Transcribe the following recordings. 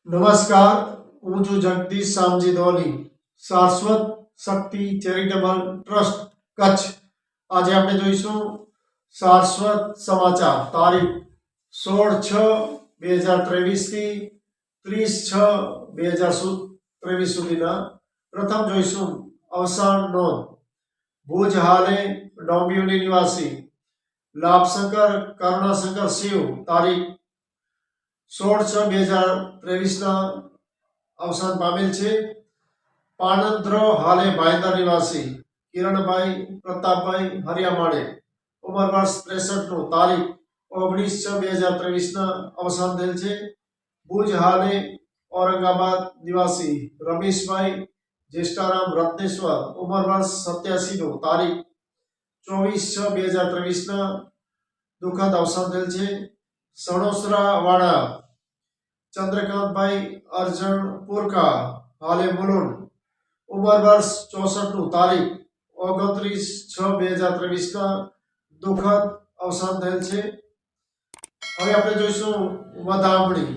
નમસ્કાર, હું છું જગદીશ શામજી ધોલી, શાશ્વત શક્તિ ચેરિટેબલ ટ્રસ્ટ કચ્છ. આજે આપણે જોઈશું શાશ્વત સમાચાર તારીખ 16/6/2023 થી 30/6/2023 સુધીના. પ્રથમ જોઈશું અવસાન નોંધ. ભુજ હાલે ડોંબિવલી નિવાસી લાભશંકર કરુણાશંકર શિવ તારીખ 16/6/2023 અવસાન પામેલ છે. પાણંદ્રો હાલે ભાઈંદર નિવાસી કિરણભાઈ પ્રતાપભાઈ હરિયામાળે ઉંમર વર્ષ 63 તારીખ 19/6/2023 અવસાન થયેલ છે. ભુજ હાલે ઔરંગાબાદ નિવાસી રમેશભાઈ જ્યેષ્ઠારામ રત્નેશ્વર ઉંમર વર્ષ 87 તારીખ 24/6/2023 દુઃખદ અવસાન થયેલ છે. સણોસરા વાડા ચંદ્રકાંતભાઈ અર્જણ પુરકા હાલે મુલુંડ ઉંમર વર્ષ 64 તારીખ 29/6/2023 દુઃખદ અવસાન થયેલ છે. હવે આપણે જોઈશું વધામણી.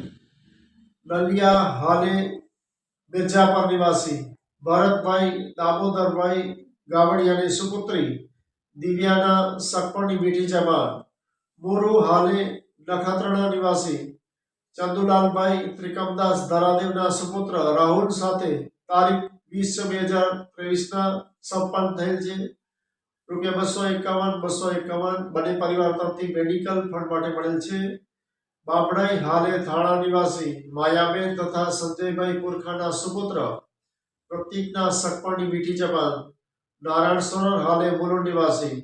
નલિયા હાલે મિર્જાપર નિવાસી ભરતભાઈ દામોદરભાઈ ગાવડિયાની સુપુત્રી દિવ્યાના સગપણની મીઠી જબાન. મોરુ હાલે નખત્રાણા નિવાસી ચંદુલાલભાઈ ત્રિકમદાસ ધરાદેવના સુપુત્ર રાહુલ સાથે તારીખ 20/6/2023 સંપન્ન થયેલ છે. ₹251 બંને પરિવાર તરફથી મેડિકલ ફંડ માટે મળેલ છે. બાબડાઈ હાલે થાણા નિવાસી માયાબેન તથા સંજયભાઈ પુરખાના સુપુત્ર પ્રતીકના સગપણની મીઠી જબાન. નારાયણ સરોવર હાલે મુલુંડ નિવાસી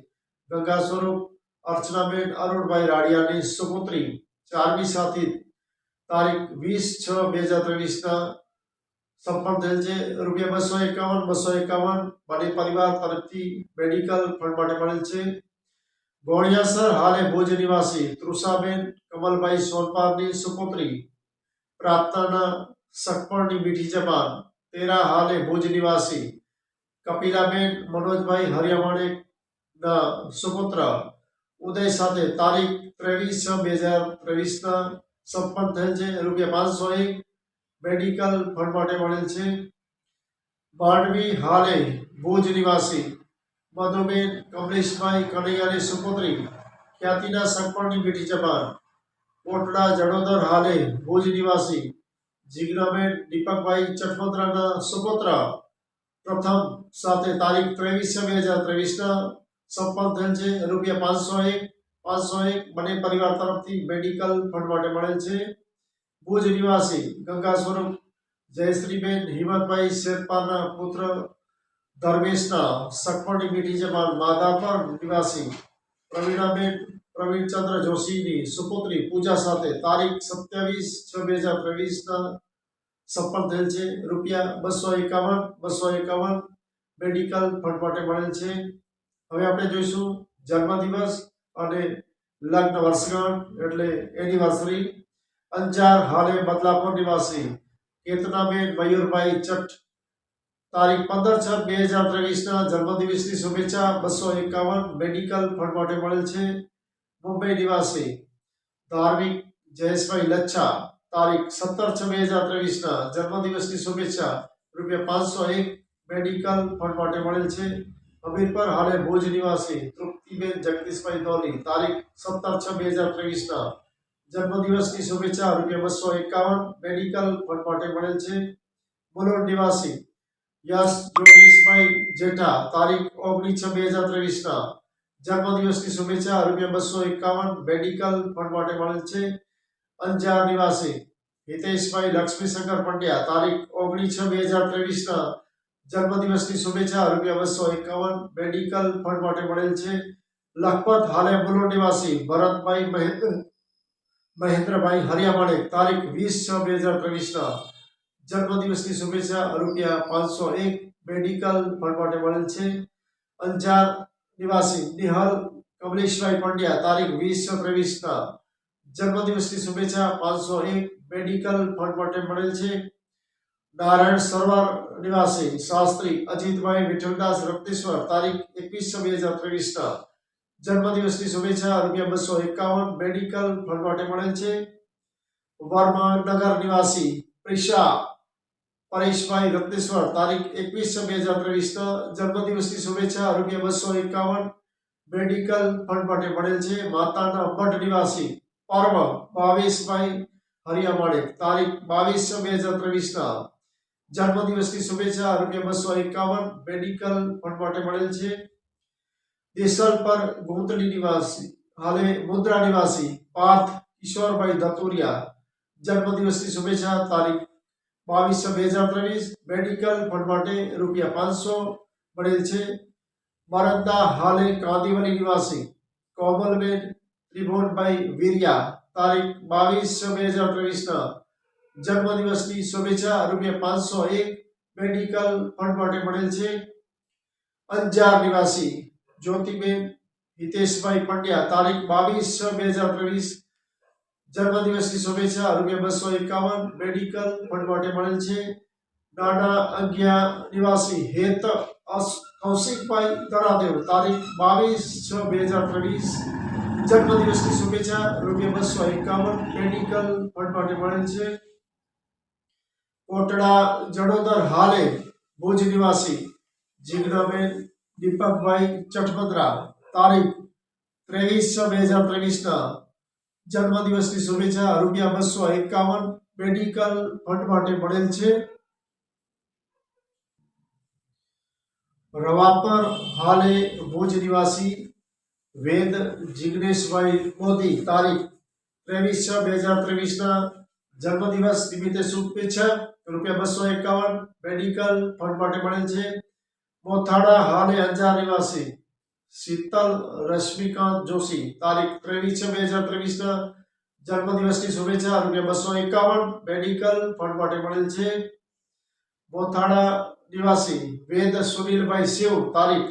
ગંગા સ્વરૂપ અર્ચનાબેન અરુણભાઈ રાડિયાની સુપુત્રી ચારમી સાથી તારીખ 20/6/2023 સંપન્ન થયેલ છે. ₹251 બંને પરિવાર તરફથી મેડિકલ ફંડ માટે મળેલ છે. ગોળિયાસર હાલે ભુજ નિવાસી તૃષાબેન કમલભાઈ સોનપારની સુપુત્રી પ્રાર્થનાના સગપણની મીઠી જબાન. તેરા હાલે ભુજ નિવાસી કપિલાબેન મનોજભાઈ હરિયામાણે ના સુપુત્ર ઉદય સાથે તારીખ 23/6/2023 સંપન્ન થયેલ છે. ₹501 મેડિકલ ફંડ માટે મળેલ છે. માંડવી હાલે ભુજ નિવાસી મધુબેન કમલેશભાઈ કનૈયાની સુપુત્રી ખ્યાતિના સગપણની મીઠી જબાન. કોટડા જડોદર હાલે ભુજ નિવાસી જીગ્નાબેન દીપકભાઈ ચટમોદરાના સુપુત્ર પ્રથમ સાથે તારીખ 23/6/2023 સંપન્ન થયેલ છે. ₹501 બંને પરિવાર તરફથી મેડિકલ ફંડ માટે મળેલ છે. ભુજ નિવાસી ગંગા સ્વરૂપ જયશ્રીબેન હિંમતભાઈ શેરપાના પુત્ર ધર્મેશના સગપણની મીઠી જબાન. માધાપર નિવાસી પ્રવીણાબેન પ્રવીણચંદ્ર જોશીની સુપુત્રી પૂજા સાથે તારીખ 27/6/2023 સંપન્ન થયેલ છે. ₹251 મેડિકલ ફંડ માટે મળેલ છે. હવે આપણે જોઈશું જન્મદિવસ અને લગ્ન વર્ષગાંઠ એટલે એનિવર્સરી. અંજાર હાલે બદલાપુર નિવાસી કેતનાબેન મયુરભાઈ ચટ તારીખ 15/6/2023 જન્મદિવસની શુભેચ્છા. ₹251 મેડિકલ ફંડ માટે મળેલ છે. મુંબઈ નિવાસી ધાર્મિક જયેશભાઈ લચ્છા તારીખ 17/6/2023 જન્મદિવસની શુભેચ્છા. ₹501 મેડિકલ ફંડ માટે મળેલ છે. હમીરપર હાલે ભુજ નિવાસી તૃપ્તિબેન જગદીશભાઈ ધોલી તારીખ 17/6/2023 જન્મદિવસની શુભેચ્છા. ₹251 મેડિકલ ફંડ માટે મળેલ છે. મુલુંડ નિવાસી યશ યોગેશભાઈ જેઠા તારીખ 19/6/2023 જન્મદિવસની શુભેચ્છા. ₹251 મેડિકલ ફંડ માટે મળેલ છે. અંજાર નિવાસી હિતેશભાઈ લક્ષ્મીશંકર પંડ્યા તારીખ 19/6/2023 જન્મદિવસની શુભેચ્છા. ₹251 મેડિકલ ફંડ માટે મળેલ છે. લખપત હાલે મુલુંડ નિવાસી ભરતભાઈ મહેન્દ્રભાઈ હરિયામાળે તારીખ 20/6/2023 જન્મદિવસની શુભેચ્છા. ₹501 મેડિકલ ફંડ માટે મળેલ છે. અંજાર નિવાસી નિહલ કમલેશભાઈ પંડ્યા તારીખ 20/6/23 જન્મદિવસની શુભેચ્છા. ₹501 મેડિકલ ફંડ માટે મળેલ છે. નારાયણ સરોવર નિવાસી શાસ્ત્રી અજીતભાઈ વિઠ્ઠલદાસ રત્નેશ્વર તારીખ 21/6/2023 જન્મદિવસની શુભેચ્છા. ₹251 મેડિકલ ફંડ માટે મળેલ છે. વર્માનગર નિવાસી પ્રિશા પરેશભાઈ રત્નેશ્વર તારીખ 21/6/2023 જન્મદિવસની શુભેચ્છા ₹251 મેડિકલ ફંડ માટે મળેલ છે. માતાના મઠ નિવાસી પર્વ ભાવેશભાઈ હરિયામાળે તારીખ 22/6/2023 જન્મદિવસની શુભેચ્છા ₹251 મેડિકલ ફંડ માટે મળેલ છે. દેસલપર ગોંતલી નિવાસી હાલે મુદ્રા નિવાસી પાર્થ કિશોરભાઈ દતુરિયા જન્મદિવસની શુભેચ્છા તારીખ 22/6/2023 મેડિકલ ફંડ માટે ₹500 મળેલ છે. મરંદા હાલે કાંદીવલી નિવાસી કોમલબેન ત્રિભુવનભાઈ વીરિયા તારીખ 22/6/2023 જન્મદિવસની શુભેચ્છા ₹501 મેડિકલ ફંડ માટે મળેલ છે. અંજાર નિવાસી જ્યોતિબેન હિતેશભાઈ પંડ્યા તારીખ 22/6/2023 જન્મદિવસની શુભેચ્છા ₹251 મેડિકલ ફંડ માટે મળેલ છે. નાના અંગિયા નિવાસી હેત કૌશિકભાઈ દરાદેવ તારીખ 22/6/2023 જન્મદિવસની શુભેચ્છા ₹251 મેડિકલ ફંડ માટે મળેલ છે. કોટડા જડોદર હાલે ભુજ નિવાસી જીજ્ઞાબેન દીપકભાઈ ચઠમદ્રા તારીખ 23/6/2023 જન્મદિવસની શુભેચ્છા ₹251 મેડિકલ ફંડ માટે મળેલ છે. રવાપર હાલે ભુજ નિવાસી વેદ જિગ્નેશભાઈ મોદી તારીખ 23/6/2023 જન્મદિવસ નિમિત્તે શુભેચ્છા ₹251 મેડિકલ ફંડ માટે મળેલ છે. મોથાડા હાલે અંજાર નિવાસી શીતલ રશ્મિકાંત જોશી તારીખ 23/6/2023 જન્મદિવસની શુભેચ્છા ₹251 મેડિકલ ફંડ માટે મળેલ છે. મોથાડા નિવાસી વેદ સુનિલભાઈ શિવ તારીખ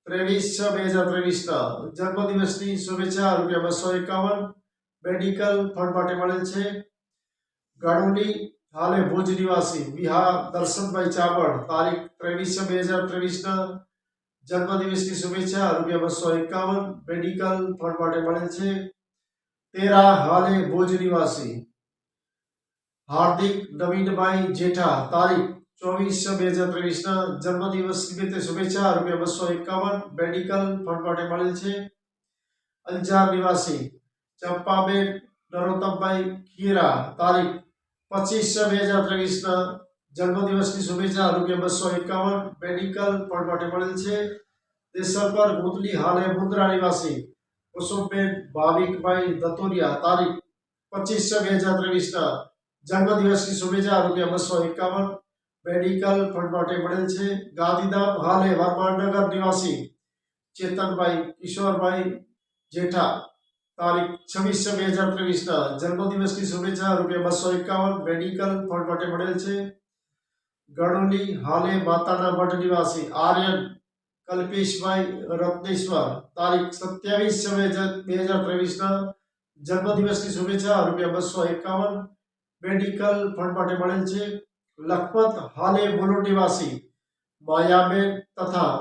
23/6/2023 જન્મદિવસની શુભેચ્છા ₹251 મેડિકલ ફંડ માટે મળેલ છે. ગાડોલી હાલે ભુજ નિવાસી વિહા દર્શનભાઈ ચાવડ તારીખ 23/6/2023 જન્મદિવસની શુભેચ્છા ₹251 મેડિકલ ફંડ માટે મળેલ છે. તેરા હાલે ભુજ નિવાસી હાર્દિક નવીનભાઈ જેઠા તારીખ 24/6/2023 જન્મદિવસ નિમિત્તે શુભેચ્છા ₹251 મેડિકલ ફંડ માટે મળેલ છે. અંજાર નિવાસી ચંપાબેન નરોત્તમભાઈ ખીરા તારીખ 25/6/2023 જન્મદિવસની શુભેચ્છા ₹251 મેડિકલ ફંડ માટે મળેલ છે. દેસલપર ગોંદલી હાલે મુદ્રા નિવાસી કુસુમબેન ભાવિકભાઈ દતુરિયા તારીખ 25/6/2023 જન્મદિવસની શુભેચ્છા ₹251 મેડિકલ ફંડ માટે મળેલ છે. ગાંધીધામ હાલે વરમાનનગર નિવાસી ચેતનભાઈ કિશોરભાઈ જેઠા તારીખ 26/6/2023 જન્મદિવસની શુભેચ્છા ₹251 મેડિકલ ફંડ માટે મળેલ છે. ગણોલી હાલે માતાના મઠ નિવાસી આર્યન કલ્પેશભાઈ રત્નેશ્વર તારીખ 27/6/2023 જન્મદિવસની શુભેચ્છા ₹251 મેડિકલ ફંડ માટે મળેલ છે. લખપત હાલે મુલુંડ નિવાસી માયાબેન તથા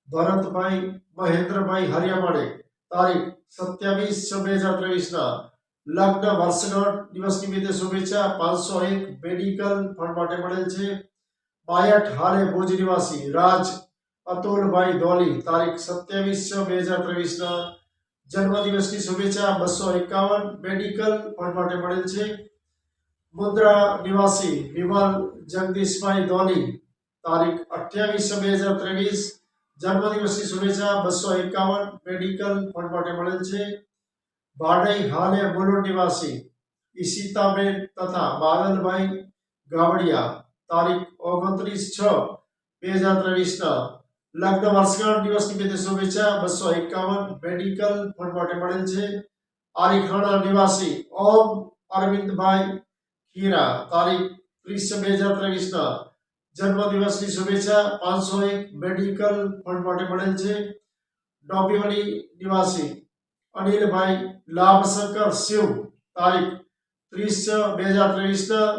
ભરતભાઈ મહેન્દ્રભાઈ હરિયામાળે તારીખ 27/6/2023 લગ્ન વર્ષગાંઠ દિવસ નિમિત્તે શુભેચ્છા ₹501 મેડિકલ ફંડ માટે મળેલ છે. બાયઠ હાલે ભુજ નિવાસી રાજ અતુલભાઈ ધોલી તારીખ 27/6/2023 જન્મદિવસની શુભેચ્છા ₹251 મેડિકલ ફંડ માટે મળેલ છે. મુદ્રા નિવાસી વિમલ જગદીશભાઈ ધોલી તારીખ 28/6/2023 જન્મદિવસની શુભેચ્છા ₹251 મેડિકલ ફંડ માટે મળેલ છે. બાડઈ હાલે મુલુંડ નિવાસી ઈશિતાબેન તથા બાદલભાઈ ગાવડિયા તારીખ 29/6/2023 લગ્ન વર્ષગાંઠ દિવસ નિમિત્તે શુભેચ્છા ₹251 મેડિકલ ફંડ માટે મળેલ છે. આરીખાણા નિવાસી ઓમ અરવિંદભાઈ ખીરા તારીખ 30/6/2023 જન્મદિવસની શુભેચ્છા ₹501 મેડિકલ ફંડ માટે મળેલ છે. ડોંબીવલી નિવાસી અનિલભાઈ લાભશંકર શિવ તારીખ 30/6/2023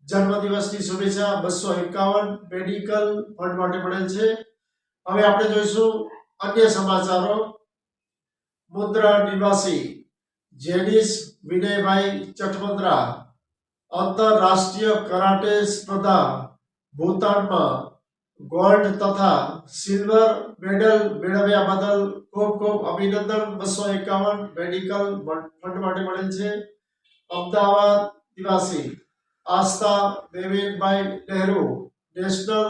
જન્મદિવસની શુભેચ્છા ₹251 મેડિકલ ફંડ માટે મળેલ છે. હવે આપણે જોઈશું અન્ય સમાચારો. મુદ્રા નિવાસી જેનિસ વિનયભાઈ ચઠમદ્રા આંતરરાષ્ટ્રીય કરાટે સ્પર્ધા ભૂતાનમાં ગોલ્ડ તથા સિલ્વર મેડલ મેળવ્યા બદલ ખૂબ ખૂબ અભિનંદન. 251 મેડિકલ ફંડ માટે મળેલ છે. અમદાવાદ નિવાસી આસ્થા Devenbhai Nehru national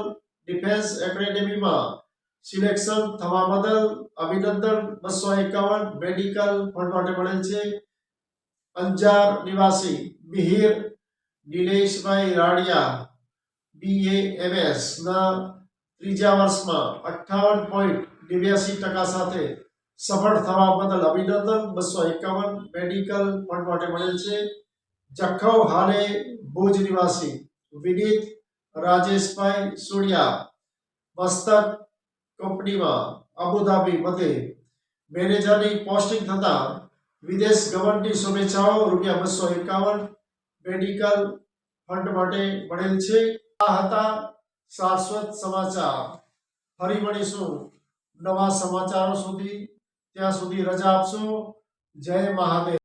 defence એકેડેમીમાં selection થવા બદલ અભિનંદન. 251 મેડિકલ ફંડ માટે મળેલ છે. અંજાર નિવાસી મિહિર નિલેશભાઈ રાડિયા BAMS ના ત્રીજા વર્ષમાં 58.89% સાથે સફળ થવા બદલ અભિનંદન. 251 મેડિકલ ફંડ માટે મળેલ છે. જખૌ હાલે ભુજ નિવાસી વિનીત રાજેશભાઈ સુડિયા મસ્તક કંપનીમાં અબુધાબી મધ્યે મેનેજરની પોસ્ટિંગ થતા વિદેશ ગમનની શુભેચ્છાઓ. ₹251 મેડિકલ ફંડ માટે મળેલ છે. આ હતા સારસ્વત સમાચાર. ફરી મળીશું નવા સમાચારો સુધી. ત્યાં સુધી રજા આપશો. જય મહાદેવ.